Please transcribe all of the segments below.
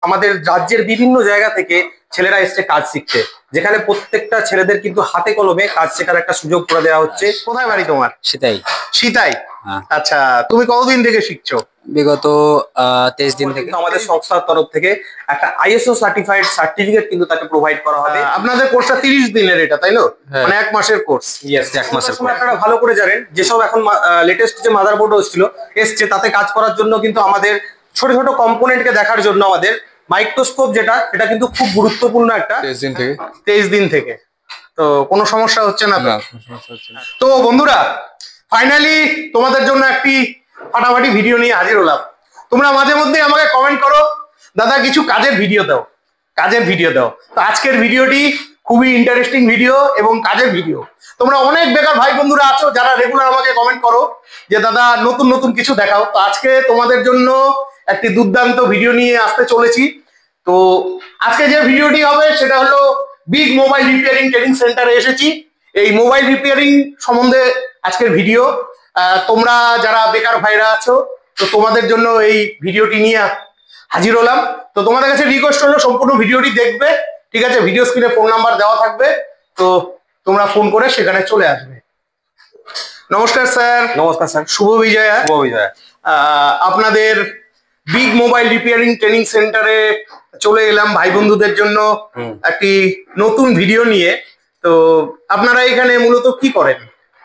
আমাদের রাজ্যের বিভিন্ন জায়গা থেকে ছেলেরা এসছে কাজ শিখতে, যেখানে প্রত্যেকটা ছেলেদের কিন্তু হাতে কলমে কাজ শেখার একটা সুযোগ করে দেওয়া হচ্ছে। কোথায় বাড়ি তোমার? সেটাই। সিতাই। হ্যাঁ। আচ্ছা, তুমি কতদিন থেকে শিখছো? বিগত 23 দিন থেকে। আমাদের সংস্থার তরফ থেকে একটা আইএসও সার্টিফাইড সার্টিফিকেট কিন্তু তাকে প্রোভাইড করা হবে। আপনাদের কোর্সটা 30 দিনের, এটা তাই না? মানে 1 মাসের কোর্স। ইয়েস, 1 মাসের কোর্স। আপনারা ভালো করে জানেন যেসব এখন লেটেস্ট যে মাদারবোর্ড এসছে তাতে কাজ করার জন্য কিন্তু আমাদের ছোট ছোট কম্পোনেন্টকে দেখার জন্য আমাদের মাইক্রোস্কোপ এটা কিন্তু খুব গুরুত্বপূর্ণ একটা। 23 দিন থেকে তো কোনো সমস্যা হচ্ছে না তো? বন্ধুরা, ফাইনালি তোমাদের জন্য একটি ফাটাফাটি ভিডিও নিয়ে হাজির হলাম। তোমরা মাঝে মধ্যে আমাকে কমেন্ট করো, দাদা কিছু কাজের ভিডিও দাও, কাজের ভিডিও দাও। তো আজকের ভিডিওটি খুবই ইন্টারেস্টিং ভিডিও এবং কাজের ভিডিও। তোমরা অনেক বেকার ভাই বন্ধুরা আছো যারা রেগুলার আমাকে কমেন্ট করো যে দাদা নতুন নতুন কিছু দেখাও। তো আজকে তোমাদের জন্য একটি দুর্দান্ত ভিডিও নিয়ে আসতে চলেছি। তো আজকে যে ভিডিওটি হবে সেটা হলো বিগ মোবাইল রিপেয়ারিং ট্রেনিং সেন্টারে এসেছি। এই মোবাইল রিপেয়ারিং সম্বন্ধে আজকের ভিডিও। তোমরা যারা বেকার ভাইরা আছো তো তোমাদের জন্য এই ভিডিওটি নিয়ে হাজির হলাম। তো তোমাদের কাছে রিকোয়েস্ট হলো সম্পূর্ণ ভিডিওটি দেখবে, ঠিক আছে? ভিডিও স্ক্রিনে ফোন নাম্বার দেওয়া থাকবে, তো তোমরা ফোন করে সেখানে চলে আসবে। নমস্কার স্যার। নমস্কার স্যার। শুভ বিজয়া। শুভ বিজয়া। আপনাদের বিগ মোবাইল রিপেয়ারিং ট্রেনিং সেন্টারে চলে এলাম ভাই বন্ধুদের জন্য একটি নতুন ভিডিও নিয়ে। তো আপনারা এখানে মূলত কি করেন?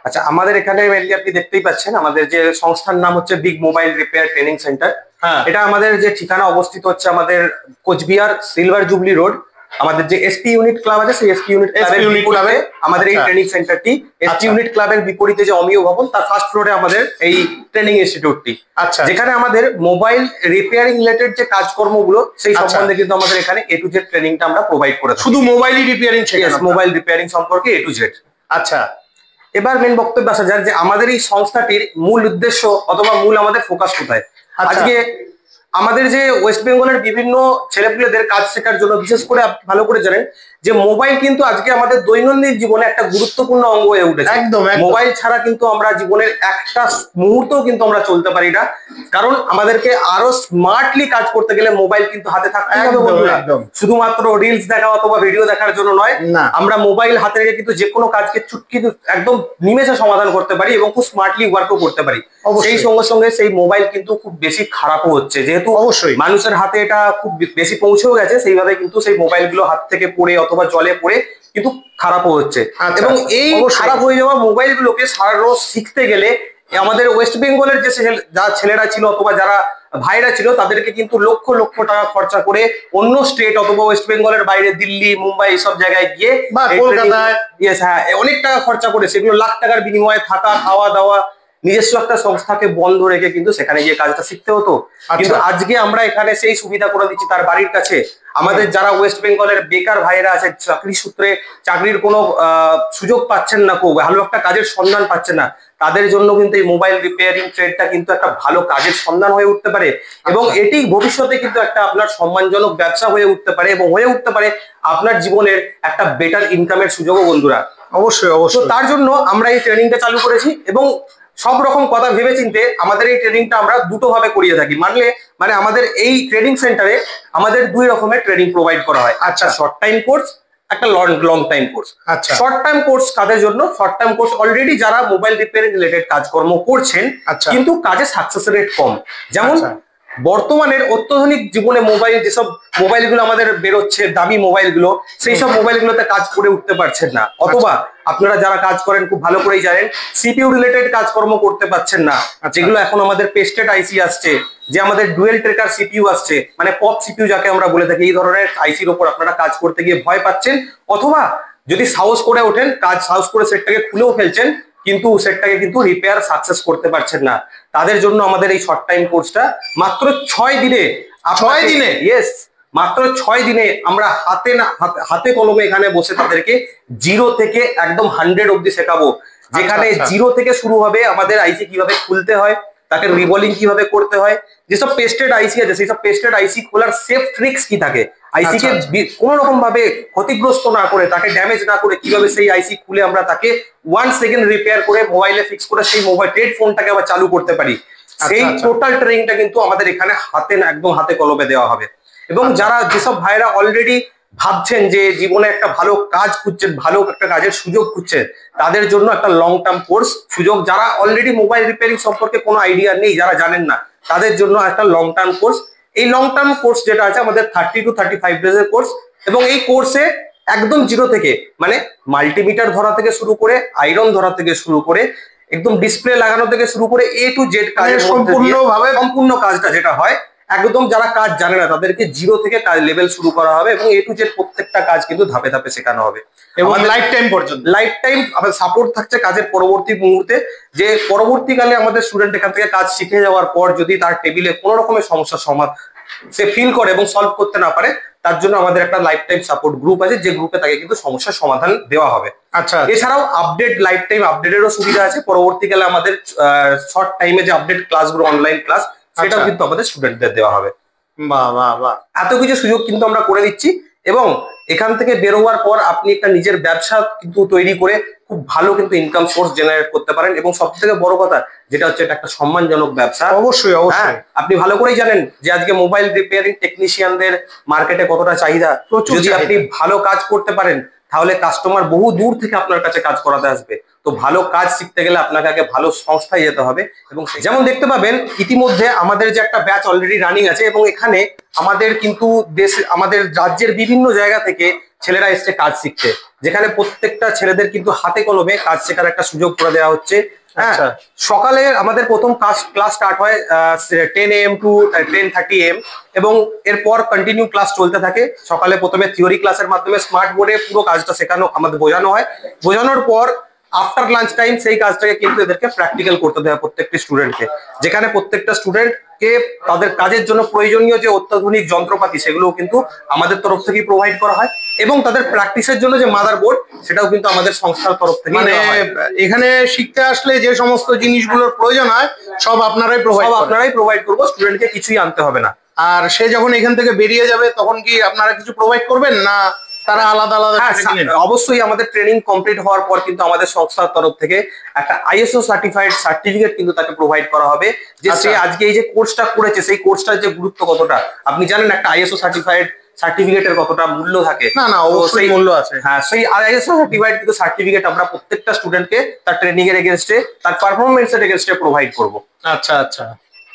আচ্ছা, আমাদের এখানে মেনলি আপনি দেখতেই পাচ্ছেন আমাদের যে সংস্থার নাম হচ্ছে big mobile repair training centre. এটা আমাদের যে ঠিকানা অবস্থিত হচ্ছে আমাদের কোচবিহার সিলভার জুবলি রোড। আমাদের যে এসপি ইউনিট ক্লাব আছে সেই এসপি ইউনিট ক্লাবে আমাদের এই ট্রেনিং সেন্টারটি। এসপি ইউনিট ক্লাবের বিপরীতে যে অমিয় ভবন তার ফার্স্ট ফ্লোরে আমাদের এই ট্রেনিং ইনস্টিটিউটটি। আচ্ছা, যেখানে আমাদের মোবাইল রিপেয়ারিং রিলেটেড যে কাজকর্মগুলো সেই সম্বন্ধে কিন্তু আমাদের এখানে এ টু জেড ট্রেনিংটা আমরা প্রোভাইড করে থাকি। শুধু মোবাইলই রিপেয়ারিং? মোবাইল রিপেয়ারিং সম্পর্কে এ টু জেড। আচ্ছা, এবার মেন বক্তব্য আসা যাক যে আমাদের এই সংস্থাটির মূল উদ্দেশ্য অথবা মূল আমাদের ফোকাস কোথায়। আজকে আমাদের যে ওয়েস্ট বেঙ্গলের বিভিন্ন ছেলেপুলেদের কাজ শেখার জন্য বিশেষ করে আপনি ভালো করে জানেন যে মোবাইল কিন্তু আজকে আমাদের দৈনন্দিন জীবনে একটা গুরুত্বপূর্ণ অঙ্গ হয়ে উঠেছে। একদম। মোবাইল ছাড়া কিন্তু আমরা জীবনের একটা মুহূর্তও কিন্তু আমরা চলতে পারি না, কারণ আমাদেরকে আরো স্মার্টলি কাজ করতে গেলে মোবাইল কিন্তু হাতে থাকতে হবে বন্ধুরা। শুধুমাত্র রিলস দেখা অথবা ভিডিও দেখার জন্য নয়, আমরা মোবাইল হাতে রেখে কিন্তু যে কোনো কাজকে চুটকি একদম নিমেষে সমাধান করতে পারি এবং খুব স্মার্টলি ওয়ার্কও করতে পারি। সেই সঙ্গে সঙ্গে সেই মোবাইল কিন্তু খুব বেশি খারাপও হচ্ছে, যেহেতু অবশ্যই মানুষের হাতে এটা খুব বেশি পৌঁছেও গেছে, সেইভাবে কিন্তু সেই মোবাইল গুলো হাত থেকে পড়ে অথবা জলে পড়ে কিন্তু খারাপও হচ্ছে। এবং এই খারাপ হয়ে যাওয়া মোবাইল গুলোকে সারা রোজ শিখতে গেলে আমাদের ওয়েস্ট বেঙ্গলের যে ছেলেরা ছিল অথবা যারা ভাইরা ছিল তাদেরকে কিন্তু লক্ষ লক্ষ টাকা খরচা করে অন্য স্টেট অথবা ওয়েস্ট বেঙ্গলের বাইরে দিল্লি, মুম্বাই এইসব জায়গায় গিয়ে অনেক টাকা খরচা করে সেগুলো লাখ টাকার বিনিময়ে থাকা, খাওয়া দাওয়া, নিজস্ব একটা সংস্থাকে বন্ধ রেখে কিন্তু সেখানে গিয়ে কাজটা শিখতে হতো। কিন্তু আজকে আমরা এখানে সেই সুবিধা করে দিচ্ছি তার বাড়ির কাছে। আমাদের যারা ওয়েস্ট বেঙ্গলের বেকার ভাইরা আছে, চাকরি সূত্রে চাকরির কোনো সুযোগ পাচ্ছেন না, খুব ভালো একটা কাজের সন্ধান পাচ্ছেন না, তাদের জন্য কিন্তু এই মোবাইল রিপেয়ারিং ট্রেডটা কিন্তু একটা ভালো কাজের সন্ধান হয়ে উঠতে পারে এবং এটি ভবিষ্যতে কিন্তু একটা আপনার সম্মানজনক ব্যবসা হয়ে উঠতে পারে এবং হয়ে উঠতে পারে আপনার জীবনের একটা বেটার ইনকামের সুযোগও বন্ধুরা। অবশ্যই অবশ্যই। তার জন্য আমরা এই ট্রেনিংটা চালু করেছি এবং সব রকম কথা ভেবে চিনতে আমাদের এই ট্রেনিংটা আমরা দুটো ভাবে করিয়ে থাকি। মানে আমাদের এই ট্রেনিং সেন্টারে আমাদের 2 রকমের ট্রেনিং প্রোভাইড করা হয়। আচ্ছা, শর্ট টাইম কোর্স, একটা লং টাইম কোর্স। আচ্ছা, শর্ট টাইম কোর্স কাদের জন্য? শর্ট টাইম কোর্স অলরেডি যারা মোবাইল রিপেয়ারিং রিলেটেড কাজকর্ম করছেন কিন্তু কাজে সাকসেস রেট কম। যেমন বর্তমানের অত্যাধুনিক জীবনে মোবাইল যেসব মোবাইলগুলো আমাদের বেরোচ্ছে, দামি মোবাইলগুলো, সেই সব মোবাইলগুলোতে কাজ করে উঠতে পারছেন না, অথবা আপনারা যারা কাজ করেন খুব ভালো করেই জানেন সিপিইউ রিলেটেড কাজকর্ম করতে পারছেন না। যেগুলো এখন আমাদের পেস্টেড আইসি আসছে, যে আমাদের ডুয়েল ট্রেকার সিপিইউ আসছে, মানে পপ সিপিইউ যাকে আমরা বলে থাকি, এই ধরনের আইসির ওপর আপনারা কাজ করতে গিয়ে ভয় পাচ্ছেন, অথবা যদি সাহস করে ওঠেন সাহস করে সেটটাকে খুলেও ফেলছেন কিন্তু সেটটাকে কিন্তু রিপেয়ার সাকসেস করতে পারছেন না, তাদের জন্য আমাদের এই শর্ট টাইম কোর্সটা মাত্র 6 দিনে। 6 দিনে? ইয়েস, মাত্র 6 দিনে আমরা হাতে কলমে এখানে বসে তাদেরকে 0 থেকে একদম 100 অব্দি শেখাবো। যেখানে 0 থেকে শুরু হবে আমাদের আইসি কিভাবে খুলতে হয়, তাকে রিবলিং কিভাবে করতে হয়, যেসব পেস্টেড আইসি আছে সেই সব পেস্টেড আইসি খোলার সেফ ট্রিক্স কি থাকে, আইসিকে কোনো রকম ভাবে ক্ষতিগ্রস্ত না করে, তাকে ড্যামেজ না করে কিভাবে সেই আইসি খুলে আমরা তাকে 1 সেকেন্ড রিপেয়ার করে মোবাইলে ফিক্স করে সেই মোবাইল ফোনটাকে আবার চালু করতে পারি, সেই টোটাল ট্রেনিংটা কিন্তু আমাদের এখানে একদম হাতে কলমে দেওয়া হবে। এবং যারা যেসব ভাইরা অলরেডি ভাবছেন যে জীবনে একটা ভালো কাজ খুঁজছেন, ভালো একটা কাজের সুযোগ খুঁজছেন, তাদের জন্য একটা লং টার্ম কোর্স সুযোগ। যারা অলরেডি মোবাইল রিপেয়ারিং সম্পর্কে কোনো আইডিয়া নেই, যারা জানেন না, তাদের জন্য একটা লং টার্ম কোর্স। এই লং টার্ম কোর্স যেটা আছে আমাদের 30 to 35 ডেজের কোর্স, এবং এই কোর্সে একদম জিরো থেকে মানে মাল্টিমিটার ধরা থেকে শুরু করে, আয়রন ধরা থেকে শুরু করে, একদম ডিসপ্লে লাগানো থেকে শুরু করে A to Z কাজের সম্পূর্ণ কাজটা যেটা হয়, একদম যারা কাজ জানে না তাদেরকে জিরো থেকে কাজ লেভেল শুরু করা হবে, এবং A to Z প্রত্যেকটা কাজ কিন্তু ধাপে ধাপে শেখানো হবে এবং লাইফ টাইম পর্যন্ত। লাইফ টাইম আমাদের সাপোর্ট থাকছে কাজের পরবর্তী মুহূর্তে, যে পরবর্তীকালে আমাদের স্টুডেন্ট এখান থেকে কাজ শিখে যাওয়ার পর যদি তার টেবিলে কোনো রকমের সমস্যার সমাধান সে ফিল করে এবং সলভ করতে না পারে, তার জন্য আমাদের একটা লাইফ টাইম সাপোর্ট গ্রুপ আছে, যে গ্রুপে তাকে কিন্তু সমস্যার সমাধান দেওয়া হবে। আচ্ছা, এছাড়াও আপডেট লাইফ টাইম আপডেটেরও সুবিধা আছে। পরবর্তীকালে আমাদের শর্ট টাইমে যে আপডেট ক্লাসগুলো, অনলাইন ক্লাস, সেটাও কিন্তু আমাদের স্টুডেন্টদের দেওয়া হবে। বাহ বাহ বাহ, এত কিছু সুযোগ কিন্তু আমরা করে দিচ্ছি, এবং এখান থেকে বেরোবার পর আপনি একটা নিজের ব্যবসা কিন্তু তৈরি করে খুব ভালো কিন্তু ইনকাম সোর্স জেনারেট করতে পারেন। এবং সব থেকে বড় কথা যেটা হচ্ছে, এটা একটা সম্মানজনক ব্যবসা। অবশ্যই অবশ্যই। আপনি ভালো করেই জানেন যে আজকে মোবাইল রিপেয়ারিং টেকনিশিয়ানদের মার্কেটে কতটা চাহিদা। যদি আপনি ভালো কাজ করতে পারেন, তাহলে কাস্টমার বহু দূর থেকে আপনার কাছে কাজ করাতে আসবে। তো ভালো কাজ শিখতে গেলে আপনাকে আগে ভালো সংস্থায় যেতে হবে। এবং যেমন দেখতে পাবেন ইতিমধ্যে আমাদের যে একটা ব্যাচ অলরেডি রানিং আছে, এবং এখানে আমাদের কিন্তু আমাদের রাজ্যের বিভিন্ন জায়গা থেকে ছেলেরা এসছে কাজ শিখতে, যেখানে প্রত্যেকটা ছেলেদের কিন্তু হাতে কলমে কাজ শেখার একটা সুযোগ করে দেওয়া হচ্ছে। হ্যাঁ, সকালে আমাদের প্রথম ক্লাস স্টার্ট হয় 10 AM to 10:30 AM, এবং এরপর কন্টিনিউ ক্লাস চলতে থাকে। সকালে প্রথমে থিওরি ক্লাসের মাধ্যমে স্মার্ট বোর্ডে পুরো কাজটা শেখানো আমাদের বোঝানো হয়। বোঝানোর পর আফটার লাঞ্চ টাইম সেই কাজটাকে কিন্তু এদেরকে প্র্যাকটিক্যাল করতে দেয় প্রত্যেকটি স্টুডেন্টকে, যেখানে প্রত্যেকটা স্টুডেন্টকে তাদের কাজের জন্য প্রয়োজনীয় যে অত্যাধুনিক যন্ত্রপাতি সেগুলোও কিন্তু আমাদের তরফ থেকেই প্রোভাইড করা হয়, এবং তাদের প্র্যাকটিসের জন্য যে মাদার বোর্ড সেটাও কিন্তু আমাদের সংস্থার তরফ থেকে। মানে এখানে শিখতে আসলে যে সমস্ত জিনিসগুলোর প্রয়োজন হয় সব আপনারাই প্রোভাইড করবো, স্টুডেন্টকে কিছুই আনতে হবে না। আর সে যখন এখান থেকে বেরিয়ে যাবে তখন কি আপনারা কিছু প্রোভাইড করবেন, না তারা আলাদা আলাদা? অবশ্যই আমাদের ট্রেনিং কমপ্লিট হওয়ার পর কিন্তু আমাদের সংস্থার তরফ থেকে একটা ISO সার্টিফাইড সার্টিফিকেট কিন্তু তাকে প্রোভাইড করা হবে, যে সে আজকে এই যে কোর্সটা করেছে সেই কোর্সটার যে গুরুত্ব কতটা। আপনি জানেন একটা ISO সার্টিফাইড সার্টিফিকেটের কতটা মূল্য থাকে? না অবশ্যই মূল্য আছে। হ্যাঁ, সেই ISO সার্টিফাইড কিন্তু সার্টিফিকেট আমরা প্রত্যেকটা স্টুডেন্টকে তার ট্রেনিং এর এগেইনস্টে, তার পারফরমেন্সের এগেইনস্টে প্রোভাইড করব। আচ্ছা আচ্ছা।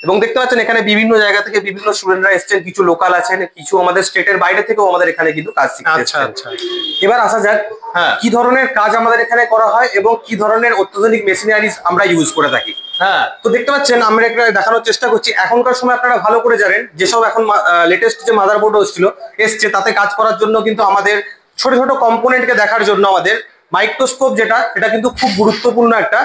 এবং দেখতে পাচ্ছেন এখানে বিভিন্ন জায়গা থেকে বিভিন্ন স্টুডেন্টরা এসেছেন, কিছু লোকাল আছেন, কিছু আমাদের স্টেটের বাইরে থেকেও আমাদের এখানে কিন্তু কাজ শিখতে এসেছেন। আচ্ছা, এবার আসা যাক কি ধরনের কাজ আমাদের এখানে করা হয় এবং কি ধরনের অত্যাধুনিক মেশিনারিজ আমরা ইউজ করে থাকি। হ্যাঁ, তো দেখতে পাচ্ছেন আমরা একটা দেখানোর চেষ্টা করছি। এখনকার সময় আপনারা ভালো করে জানেন যেসব এখন লেটেস্ট যে মাদারবোর্ড এসছে তাতে কাজ করার জন্য কিন্তু আমাদের ছোট ছোট কম্পোনেন্টকে দেখার জন্য আমাদের মাইক্রোস্কোপ এটা কিন্তু খুব গুরুত্বপূর্ণ একটা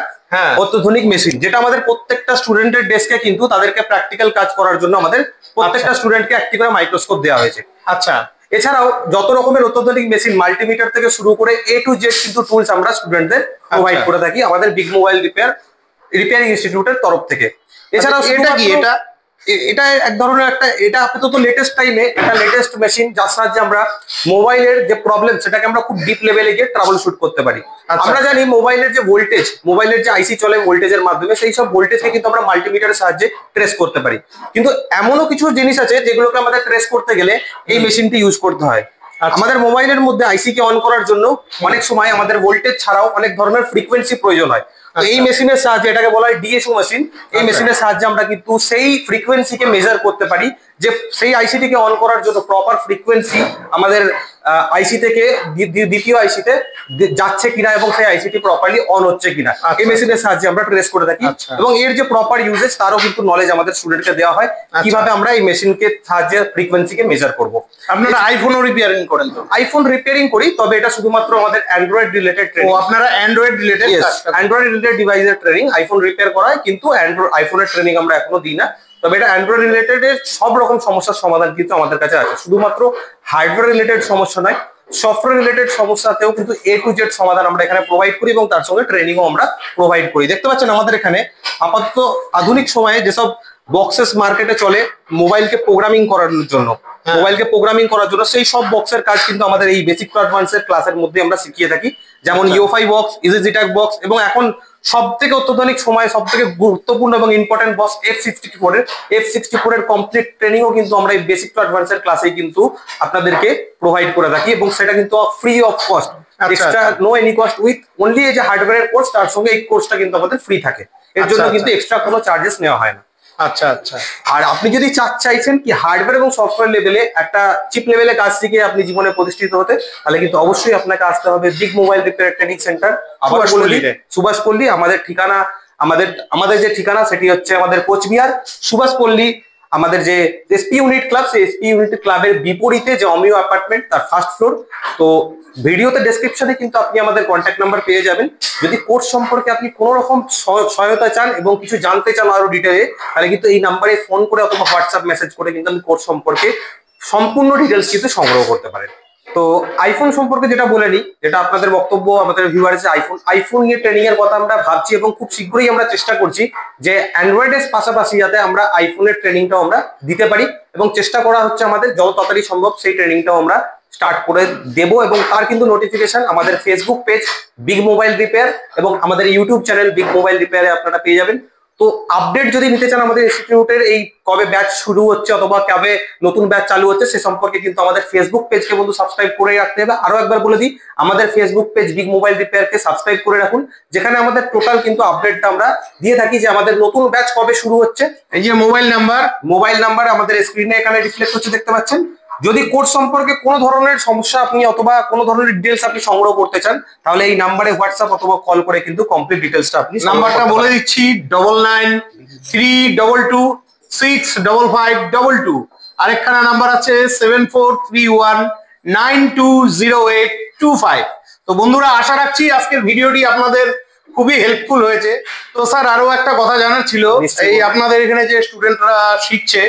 অত্যাধুনিক মেশিন, যেটা আমাদের প্রত্যেকটা স্টুডেন্টের ডেস্কে কিন্তু তাদেরকে প্র্যাকটিক্যাল কাজ করার জন্য আমাদের প্রত্যেকটা স্টুডেন্টকে একটি করে মাইক্রোস্কোপ দেওয়া হয়েছে। আচ্ছা, এছাড়াও যত রকমের অত্যাধুনিক মেশিন মাল্টিমিটার থেকে শুরু করে A to Z কিন্তু টুলস আমরা স্টুডেন্টদের প্রোভাইড করে থাকি আমাদের বিগ মোবাইল রিপেয়ারিং ইনস্টিটিউটের তরফ থেকে। এছাড়াও এটা এক ধরনের এটা আপাতত লেটেস্ট টাইমে একটা লেটেস্ট মেশিন, যার সাহায্যে আমরা মোবাইলের যে প্রবলেম সেটাকে আমরা খুব ডিপ লেভেলে গিয়ে ট্রাবল শুট করতে পারি। আমরা জানি মোবাইলের যে ভোল্টেজ, মোবাইলের যে আইসি চলে ভোল্টেজের মাধ্যমে, সেই সব ভোল্টেজকে কিন্তু আমরা মাল্টিমিটারের সাহায্যে ট্রেস করতে পারি। কিন্তু এমনও কিছু জিনিস আছে যেগুলোকে আমাদের ট্রেস করতে গেলে এই মেশিনটি ইউজ করতে হয়। আমাদের মোবাইলের মধ্যে আইসি কে অন করার জন্য অনেক সময় আমাদের ভোল্টেজ ছাড়াও অনেক ধরনের ফ্রিকোয়েন্সি প্রয়োজন হয়। এই মেশিনের সাহায্যে, এটাকে বলা হয় DSO মেশিন, এই মেশিনের সাহায্যে আমরা কিন্তু সেই ফ্রিকোয়েন্সিকে মেজার করতে পারি, যে সেই আইসিটিকে অন করার জন্য প্রপার ফ্রিকোয়েন্সি আমাদের আইসি থেকে দ্বিতীয় আইসিতে যাচ্ছে কিনা এবং সেই আইসিটি প্রপারলি অন হচ্ছে কিনা এই মেশিনের সাহায্যে আমরা ট্রেস করে থাকি। এবং এর যে প্রপার ইউজেজ তারও কিন্তু নলেজ আমাদের স্টুডেন্টকে দেওয়া হয়, কিভাবে আমরা এই মেশিনকে সাহায্যে ফ্রিকোয়েন্সিকে মেজার করব। আপনারা আইফোনও রিপেয়ারিং করেন? তো আইফোন রিপেয়ারিং করি, তবে এটা শুধুমাত্র আমাদের অ্যান্ড্রয়েড রিলেটেড ট্রেনিং। আপনারা অ্যান্ড্রয়েড রিলেটেড? অ্যান্ড্রয়েড রিলেটেড ডিভাইসের ট্রেনিং। আইফোন রিপেয়ার করা হয় কিন্তু আইফোনের ট্রেনিং আমরা এখনো দিই না। তবে এটা অ্যান্ড্রয়েড রিলেটেড সব রকম সমস্যার সমাধান কিন্তু আমাদের কাছে আছে, শুধুমাত্র হার্ডওয়্যার রিলেটেড সমস্যা নয়, সফটওয়্যার রিলেটেড সমস্যাতেও কিন্তু A to Z সমাধান আমরা এখানে প্রোভাইড করি এবং তার সঙ্গে ট্রেনিংও আমরা প্রোভাইড করি। দেখতে পাচ্ছেন আমাদের এখানে আপাতত আধুনিক সময়ে যেসব বক্সেস মার্কেটে চলে মোবাইলকে প্রোগ্রামিং করার জন্য, সেই সব বক্সের কাজ কিন্তু আমাদের এই বেসিক টু অ্যাডভান্সের ক্লাসের মধ্যে আমরা শিখিয়ে থাকি। যেমন ইউফাই বক্স, ইজিজিটাক বক্স, এবং এখন সব থেকে অত্যাধুনিক সময় সব থেকে গুরুত্বপূর্ণ এবং ইম্পর্টেন্ট বস F64 এর কমপ্লিট ট্রেনিংও কিন্তু আমরা এই বেসিক টু অ্যাডভান্সের ক্লাসে কিন্তু আপনাদেরকে প্রোভাইড করে থাকি, এবং সেটা কিন্তু free of cost, extra no any cost, with only এই যে হার্ডওয়্যারের কোর্স, তার সঙ্গে এই কোর্সটা কিন্তু আমাদের ফ্রি থাকে, এর জন্য কিন্তু এক্সট্রা কোনো চার্জেস নেওয়া হয় না। আচ্ছা আচ্ছা। আর আপনি যদি চাইছেন কি হার্ডওয়্যার এবং সফটওয়্যার লেভেলে একটা চিপ লেভেলে কাজ শিখে আপনি জীবনে প্রতিষ্ঠিত হতে, তাহলে কিন্তু অবশ্যই আপনাকে আসতে হবে big mobile repair training centre, আবার বলে দিই সুভাষ পল্লী। আমাদের ঠিকানা, আমাদের যে ঠিকানা সেটি হচ্ছে আমাদের কোচবিহার সুভাষ পল্লী। আমাদের যে এসপি ইউনিট ক্লাব, সেই এসপি ইউনিট ক্লাবের বিপরীতে যে অমিও অ্যাপার্টমেন্ট, তার ফার্স্ট ফ্লোর। তো ভিডিওতে ডেসক্রিপশনে কিন্তু আপনি আমাদের কন্ট্যাক্ট নাম্বার পেয়ে যাবেন। যদি কোর্স সম্পর্কে আপনি কোনো রকম সহায়তা চান এবং কিছু জানতে চান আরো ডিটেলে, তাহলে কিন্তু এই নাম্বারে ফোন করে অথবা হোয়াটসঅ্যাপ মেসেজ করে কিন্তু আপনি কোর্স সম্পর্কে সম্পূর্ণ ডিটেলস কিন্তু সংগ্রহ করতে পারেন। তো আইফোন সম্পর্কে যেটা বলে নিই, যেটা আপনাদের বক্তব্য, আমাদের ভিউয়ার্স আইফোন নিয়ে ট্রেনিং এর কথা আমরা ভাবছি এবং খুব শীঘ্রই আমরা চেষ্টা করছি যে অ্যান্ড্রয়েডের পাশাপাশি যাতে আমরা আইফোনের ট্রেনিংটাও আমরা দিতে পারি, এবং চেষ্টা করা হচ্ছে আমাদের যত তাড়াতাড়ি সম্ভব সেই ট্রেনিংটাও আমরা স্টার্ট করে দেব। এবং তার কিন্তু নোটিফিকেশন আমাদের Facebook page big mobile repair এবং আমাদের ইউটিউব চ্যানেল বিগ মোবাইল রিপেয়ারে আপনারা পেয়ে যাবেন। তো আপডেট যদি নিতে চান আমাদের ইনস্টিটিউটের এই কবে ব্যাচ শুরু হচ্ছে অথবা কবে নতুন ব্যাচ চালু হচ্ছে, সে সম্পর্কে কিন্তু আমাদের ফেসবুক পেজকে বন্ধু সাবস্ক্রাইব করে রাখতে হবে। আরো একবার বলে দিই, আমাদের ফেসবুক পেজ বিগ মোবাইল রিপেয়ারকে সাবস্ক্রাইব করে রাখুন, যেখানে আমাদের টোটাল কিন্তু আপডেটটা আমরা দিয়ে থাকি যে আমাদের নতুন ব্যাচ কবে শুরু হচ্ছে। এই যে মোবাইল নাম্বার আমাদের স্ক্রিনে এখানে রিফ্লেক্ট হচ্ছে, দেখতে পাচ্ছেন। যদি কোর্স সম্পর্কে কোনো ধরনের সমস্যা আপনি অথবা কোনো ধরনের ডিটেলস আপনি সংগ্রহ করতে চান, তাহলে এই নাম্বারে হোয়াটসঅ্যাপ অথবা কল করে কিন্তু কমপ্লিট ডিটেলসটা আপনি, নাম্বারটা বলে দিচ্ছি 9932625522। আরেকখানা নাম্বার আছে 7431920825। তো বন্ধুরা, আশা রাখছি আজকের ভিডিওটি আপনাদের খুবই হেল্পফুল হয়েছে। তো স্যার, আরো একটা কথা জানার ছিল, এই আপনাদের এখানে যে স্টুডেন্টরা শিখছে,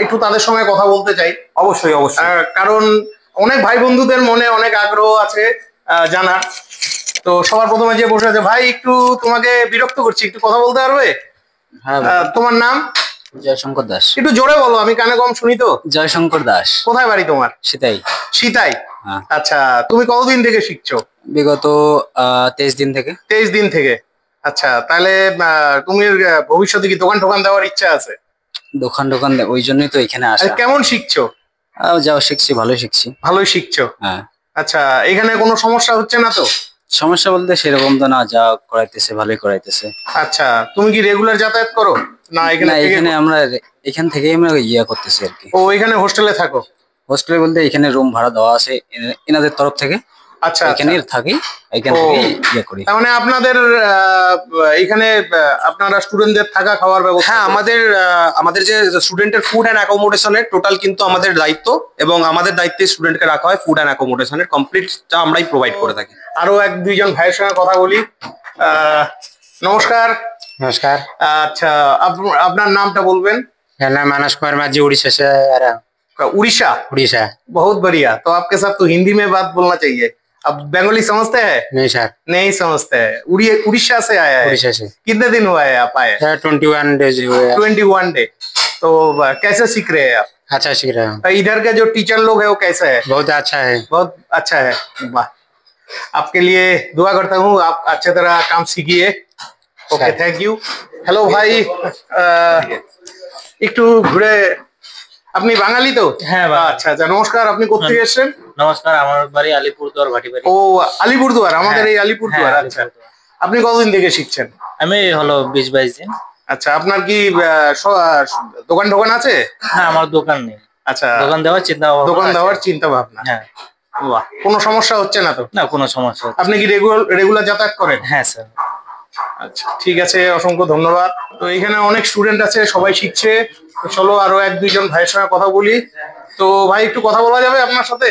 একটু তাদের সঙ্গে কথা বলতে চাই। অবশ্যই অবশ্যই, কারণ অনেক ভাই বন্ধুদের মনে অনেক আগ্রহ আছে জানার। তো সবার প্রথমে যে বসে আছে, ভাই একটু তোমাকে বিরক্ত করছি, একটু কথা বলতে পারবে? হ্যাঁ, তোমার নাম? জয়শঙ্কর দাস। একটু জোরে বলো, আমি কানে কম শুনি তো। জয়শঙ্কর দাস। কোথায় বাড়ি তোমার? সেটাই। সিতাই। হ্যাঁ। আচ্ছা, তুমি কতদিন থেকে শিখছো? বিগত 23 দিন থেকে। 23 দিন থেকে। আচ্ছা, তাহলে তুমি ভবিষ্যতে কি দোকান টোকান দেওয়ার ইচ্ছা আছে? দোকান ওই জন্যই তো এখানে আসা। কেমন শিখছো? যাও শিখছি, ভালোই শিখছি। ভালোই শিখছো? হ্যাঁ। আচ্ছা, এখানে কোনো সমস্যা হচ্ছে না তো? সমস্যা বলতে সেরকম তো না, যা করাইতেছে ভালোই করাইতেছে। আচ্ছা, তুমি কি রেগুলার যাতায়াত করো না? এখানে আমরা এখান থেকেই আমরা করতেছি আর কি। ও, এখানে হোস্টেলে থাকো? হোস্টেলে বলতে এখানে রুম ভাড়া দেওয়া আছে এনাদের তরফ থেকে। আচ্ছা, এখানে থাকি, এখান থেকে করি। তার মানে আপনাদের এখানে আপনারা স্টুডেন্টদের থাকা খাওয়ার ব্যবস্থা? হ্যাঁ, আমাদের যে স্টুডেন্টের ফুড অ্যান্ড অ্যাকোমোডেশনের টোটাল কিন্তু আমাদের দায়িত্ব, এবং আমাদের দায়িত্বে স্টুডেন্টকে রাখা হয়। ফুড অ্যান্ড অ্যাকোমোডেশনের কমপ্লিটটা আমরাই প্রোভাইড করে থাকি। আরো এক দুইজন ভাইয়ের সঙ্গে কথা বলি। নমস্কার। नमस्कार। अच्छा, আপনার নামটা বলবেন? मेरा नाम मानस कुमार माझी, उड़ीसा से आ रहा हूँ। उड़ीसा? उड़ीसा। बहुत बढ़िया। तो आपके साथ तो हिंदी में बात बोलना चाहिए। अब बंगाली समझते हैं? नहीं सर। नहीं समझते हैं। उड़ीसा से आया है? उड़ीसा से। कितने दिन हुआ है आप आए? 21 डेज हुए। 21 डे। तो कैसे सीख रहे हैं आप? अच्छा सीख रहा हूँ। इधर के जो टीचर लोग है वो कैसे है? बहुत अच्छा है। बहुत अच्छा है। वाह, आपके लिए दुआ करता हूँ, आप अच्छे तरह काम सीखिए। Okay, thank you. हेलो भाई, একটু ঘুরে, আপনি বাঙালি তো? হ্যাঁ। আচ্ছা আচ্ছা, নমস্কার। আপনি কোথা থেকে এসেছেন? নমস্কার, আমার বাড়ি আলিপুরদুয়ার ভাটিবাড়ি। ও, আলিপুরদুয়ার। আমাদের এই আলিপুরদুয়ার। হ্যাঁ, আচ্ছা, আপনি কতদিন থেকে শিখছেন? আমি হলো 20-22 দিন। আচ্ছা, আপনার কি দোকান টোকান আছে? হ্যাঁ, আমার দোকান নেই। আচ্ছা, দোকান দেওয়ার চিন্তা ভাবনা। হ্যাঁ। বাহ, কোনো সমস্যা হচ্ছে না তো? না, কোনো সমস্যা হচ্ছে না। আপনি কি রেগুলার যাতায়াত করেন? হ্যাঁ স্যার। আচ্ছা, ঠিক আছে, অসংখ্য ধন্যবাদ। তো এখানে অনেক স্টুডেন্ট আছে, সবাই শিখছে। তো চলো আরো এক দুইজন ভাইয়ের সঙ্গে কথা বলি। তো ভাই, একটু কথা বলা যাবে আপনার সাথে?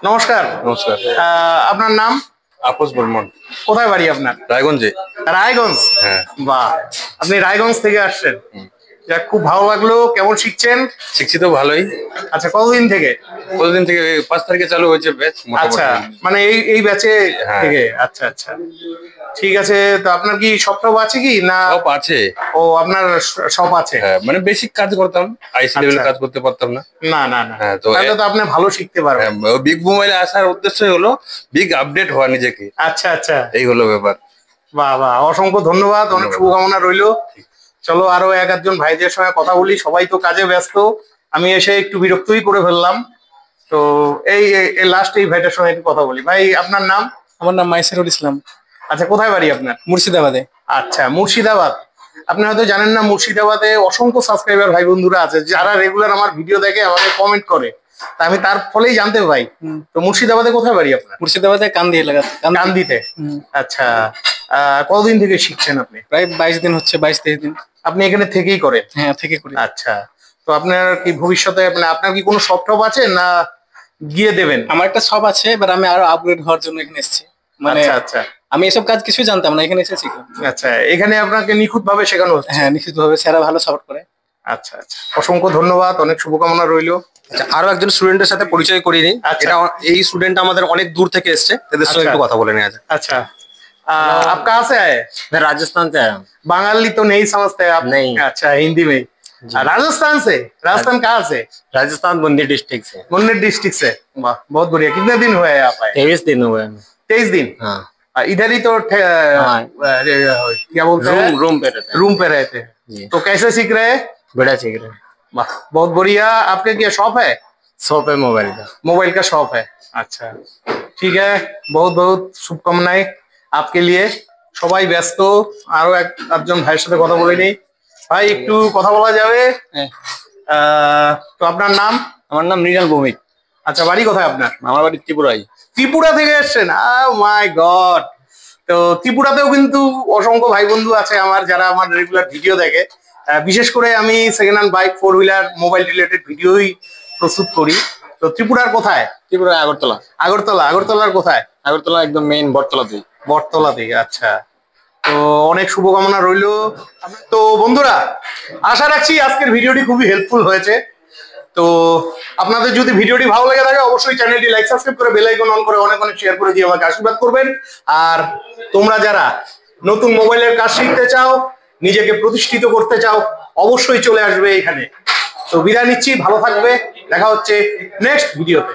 নমস্কার। নমস্কার। আপনার নাম? আপোষ বর্মন। কোথায় বাড়ি আপনার? রায়গঞ্জে। রায়গঞ্জ? হ্যাঁ। বাহ, আপনি রায়গঞ্জ থেকে আসছেন। যাক, খুব ভালো লাগলো। কেমন শিখছেন? শিখছি তো ভালোই। আচ্ছা, কতদিন থেকে? 5 তারিখে চালু হয়েছে ব্যাচ। আচ্ছা, মানে এই ব্যাচে থেকে। আচ্ছা আচ্ছা, ঠিক আছে, তো আপনার কি সব আছে কি না? সব আছে। ও আপনার সব আছে। হ্যাঁ, মানে বেসিক কাজ করতাম, আইসি লেভেল আচ্ছা। কাজ করতে পারতাম না। না না না, হ্যাঁ, তো তাহলে তো আপনি ভালো শিখতে পারবেন। বিগ মোবাইলে আসার উদ্দেশ্য হলো বিগ আপডেট হওয়া নিজেকে, আচ্ছা আচ্ছা, এই হলো ব্যাপার। বাহ বাহ, অসংখ্য ধন্যবাদ, অনেক শুভকামনা রইলো। চলো আরো এক আধজন ভাইদের সঙ্গে কথা বলি, সবাই তো কাজে ব্যস্ত, আমি এসে একটু বিরক্তই করে ফেললাম। তো এই লাস্ট এই ভাইটার সঙ্গে একটু কথা বলি। ভাই আপনার নাম? আমার নাম মাইসেরুল ইসলাম, আচ্ছা, কোথায় বাড়ি আপনার? মুর্শিদাবাদে। আচ্ছা, মুর্শিদাবাদ। আপনি হয়তো জানেন না, মুর্শিদাবাদে অসংখ্য সাবস্ক্রাইবার ভাই বন্ধুরা আছে যারা রেগুলার আমার ভিডিও দেখে, আমাকে কমেন্ট করে, তা আমি তার ফলেই জানতে পাই। তো মুর্শিদাবাদে কোথায় বাড়ি আপনার? মুর্শিদাবাদে কান্দি এলাকাতে। কান্দিতে। আচ্ছা, কতদিন থেকে শিখছেন আপনি? প্রায় 22 দিন হচ্ছে, 22-23 দিন। আপনি এখানে থেকেই করেন? হ্যাঁ, থেকে করি। আচ্ছা, তো আপনার কি ভবিষ্যতে আপনার কি কোনো শপ টপ আছে না গিয়ে দেবেন? আমার একটা শপ আছে, এবার আমি আরো আপগ্রেড হওয়ার জন্য এখানে এসেছি। মানে আচ্ছা আচ্ছা আমি এসব কাজ কিছুই জানতাম না, এখানে এসে শিখলাম। আচ্ছা, এখানে আপনাকে নিখুঁত ভাবে শেখানো হচ্ছে? হ্যাঁ, নিশ্চিতভাবে স্যারা ভালো সাপোর্ট করে। আচ্ছা আচ্ছা, অসংখ্য ধন্যবাদ, অনেক শুভকামনা রইলো। আচ্ছা, আরো একজন স্টুডেন্টের সাথে পরিচয় করিয়ে নিই। আচ্ছা। এটা এই স্টুডেন্ট আমাদের অনেক দূর থেকে এসেছে, এদের সঙ্গে আচ্ছা। একটু কথা বলে নেওয়া যাক। अच्छा, आप कहाँ से आए? मैं राजस्थान से आया हूँ। बंगाली तो नहीं समझते आप? नहीं। अच्छा, हिंदी में। राजस्थान से? राजस्थान कहाँ से? राजस्थान बूंदी डिस्ट्रिक्ट से। मुन्नेर डिस्ट्रिक्ट से। वाह, बहुत बढ़िया। कितने दिन हुए हैं आप आए? 23 दिन हुए हैं। 23 दिन। हाँ, इधर ही तो हाँ। क्या बोलते हैं, रूम पे रहते हैं। रूम पे रहते हैं। जी। तो कैसे सीख रहे हैं? बड़ा सीख रहे हैं। वाह, बहुत बढ़िया। आपके क्या शॉप है? शॉप है मोबाइल का। मोबाइल का शॉप है। अच्छा, ठीक है, बहुत बहुत शुभकामनाएं आपके लिए। সবাই ব্যস্ত, আরো একজন ভাইয়ের সাথে কথা বলে নিই। ভাই, একটু কথা বলা যাবে? তো আপনার নাম? আমার নাম মৃণাল ভৌমিক। আচ্ছা, বাড়ি কোথায় আপনার? আমার বাড়ি ত্রিপুরায়। ত্রিপুরা থেকে এসছেন? মাই গড। তো ত্রিপুরাতেও কিন্তু অসংখ্য ভাই বন্ধু আছে আমার, যারা আমার রেগুলার ভিডিও দেখে। বিশেষ করে আমি second hand bike, 4 wheeler, mobile related ভিডিওই প্রস্তুত করি। তো ত্রিপুরার কোথায়? ত্রিপুরায় আগরতলা। আগরতলা। আগরতলার কোথায়? আগরতলা একদম মেইন বটতলাতেই। বটতলাতে। আচ্ছা, তো অনেক শুভকামনা রইলো। তো বন্ধুরা, আশা রাখছি আজকের ভিডিওটি খুবই হেল্পফুল হয়েছে। তো আপনাদের যদি ভিডিওটি ভালো লেগে থাকে, অবশ্যই চ্যানেলটি লাইক, সাবস্ক্রাইব করে বেল আইকন অন করে অনেক অনেক শেয়ার করে দিয়ে আমাকে আশীর্বাদ করবেন। আর তোমরা যারা নতুন মোবাইলের কাজ শিখতে চাও, নিজেকে প্রতিষ্ঠিত করতে চাও, অবশ্যই চলে আসবে এখানে। তো বিদায় নিচ্ছি, ভালো থাকবে, দেখা হচ্ছে নেক্সট ভিডিওতে।